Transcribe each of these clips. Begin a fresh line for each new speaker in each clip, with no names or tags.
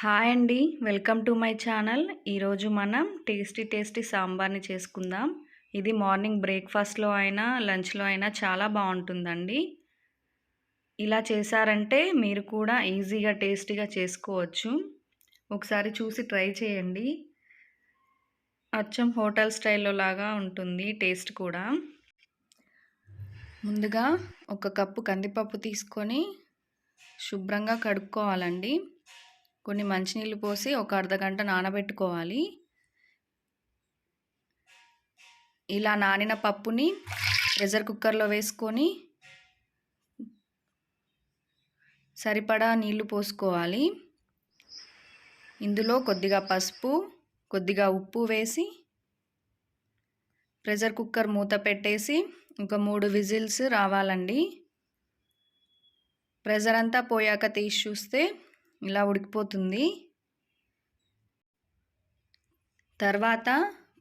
Hi అండి. Welcome to my channel. ఈరోజు మనం టేస్టీ సాంబార్ని చేసుకుందాం. ఇది మార్నింగ్ బ్రేక్ఫాస్ట్లో అయినా లంచ్లో అయినా చాలా బాగుంటుందండి. ఇలా చేశారంటే మీరు కూడా ఈజీగా టేస్టీగా చేసుకోవచ్చు. ఒకసారి చూసి ట్రై చేయండి. అచ్చం హోటల్ స్టైల్లో లాగా ఉంటుంది టేస్ట్ కూడా. ముందుగా ఒక కప్పు కందిపప్పు తీసుకొని శుభ్రంగా కడుక్కోవాలండి. కొన్ని మంచినీళ్ళు పోసి ఒక అర్ధగంట నానబెట్టుకోవాలి. ఇలా నానిన పప్పుని ప్రెషర్ కుక్కర్లో వేసుకొని సరిపడా నీళ్లు పోసుకోవాలి. ఇందులో కొద్దిగా పసుపు, కొద్దిగా ఉప్పు వేసి ప్రెషర్ కుక్కర్ మూత పెట్టేసి ఒక 3 విజిల్స్ రావాలండి. ప్రెషర్ అంతా పోయాక తీసి చూస్తే ఇలా ఉడికిపోతుంది. తర్వాత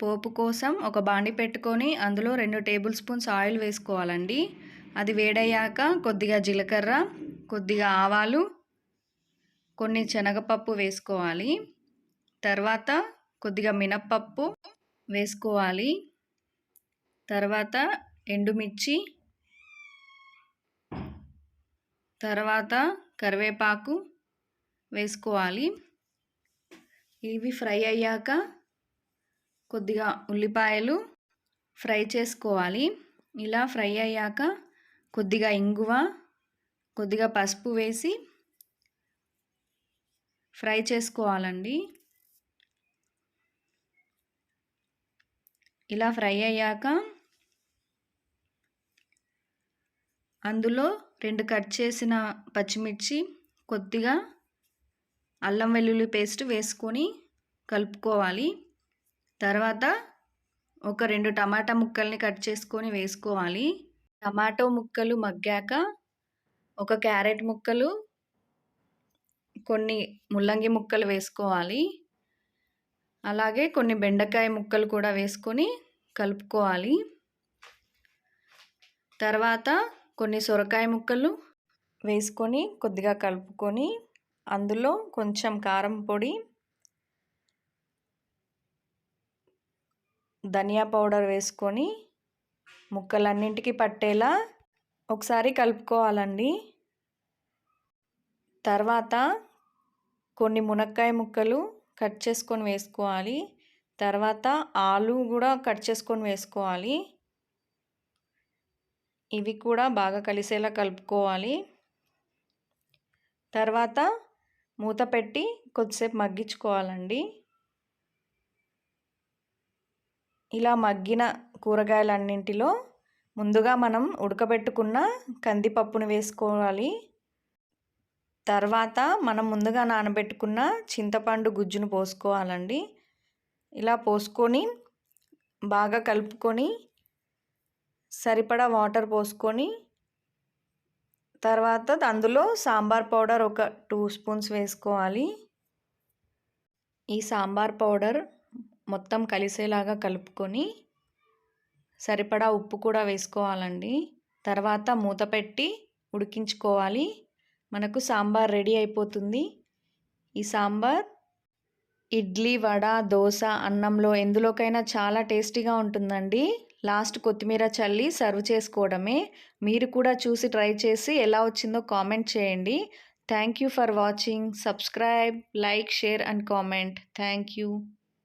పోపు కోసం ఒక బాండి పెట్టుకొని అందులో 2 టేబుల్ స్పూన్స్ ఆయిల్ వేసుకోవాలండి. అది వేడయ్యాక కొద్దిగా జీలకర్ర, కొద్దిగా ఆవాలు, కొన్ని శనగపప్పు వేసుకోవాలి. తర్వాత కొద్దిగా మినప్పప్పు వేసుకోవాలి. తర్వాత ఎండుమిర్చి, తర్వాత కరివేపాకు వేసుకోవాలి. ఇవి ఫ్రై అయ్యాక కొద్దిగా ఉల్లిపాయలు ఫ్రై చేసుకోవాలి. ఇలా ఫ్రై అయ్యాక కొద్దిగా ఇంగువ, కొద్దిగా పసుపు వేసి ఫ్రై చేసుకోవాలండి. ఇలా ఫ్రై అయ్యాక అందులో 2 కట్ చేసిన పచ్చిమిర్చి, కొద్దిగా అల్లం వెల్లుల్లి పేస్ట్ వేసుకొని కలుపుకోవాలి. తర్వాత ఒక 2 టమాటా ముక్కల్ని కట్ చేసుకొని వేసుకోవాలి. టమాటో ముక్కలు మగ్గాక ఒక క్యారెట్ ముక్కలు, కొన్ని ముల్లంగి ముక్కలు వేసుకోవాలి. అలాగే కొన్ని బెండకాయ ముక్కలు కూడా వేసుకొని కలుపుకోవాలి. తర్వాత కొన్ని సొరకాయ ముక్కలు వేసుకొని కొద్దిగా కలుపుకొని అందులో కొంచెం కారం పొడి, ధనియా పౌడర్ వేసుకొని ముక్కలన్నింటికి పట్టేలా ఒకసారి కలుపుకోవాలండి. తర్వాత కొన్ని మునక్కాయ ముక్కలు కట్ చేసుకొని వేసుకోవాలి. తర్వాత ఆలు కూడా కట్ చేసుకొని వేసుకోవాలి. ఇవి కూడా బాగా కలిసేలా కలుపుకోవాలి. తర్వాత మూత పెట్టి కొద్దిసేపు మగ్గించుకోవాలండి. ఇలా మగ్గిన కూరగాయలన్నింటిలో ముందుగా మనం ఉడకబెట్టుకున్న కందిపప్పును వేసుకోవాలి. తర్వాత మనం ముందుగా నానబెట్టుకున్న చింతపండు గుజ్జును పోసుకోవాలండి. ఇలా పోసుకొని బాగా కలుపుకొని సరిపడా వాటర్ పోసుకొని తర్వాత అందులో సాంబార్ పౌడర్ ఒక 2 స్పూన్స్ వేసుకోవాలి. ఈ సాంబార్ పౌడర్ మొత్తం కలిసేలాగా కలుపుకొని సరిపడా ఉప్పు కూడా వేసుకోవాలండి. తర్వాత మూత పెట్టి ఉడికించుకోవాలి. మనకు సాంబార్ రెడీ అయిపోతుంది. ఈ సాంబార్ ఇడ్లీ, వడ, దోశ, అన్నంలో ఎందులోకైనా చాలా టేస్టీగా ఉంటుందండి. లాస్ట్ కొత్తిమీర చల్లి సర్వ్ చేసుకోవడమే. మీరు కూడా చూసి ట్రై చేసి ఎలా వచ్చిందో కామెంట్ చేయండి. Thank you for watching. Subscribe, like, share and comment. Thank you.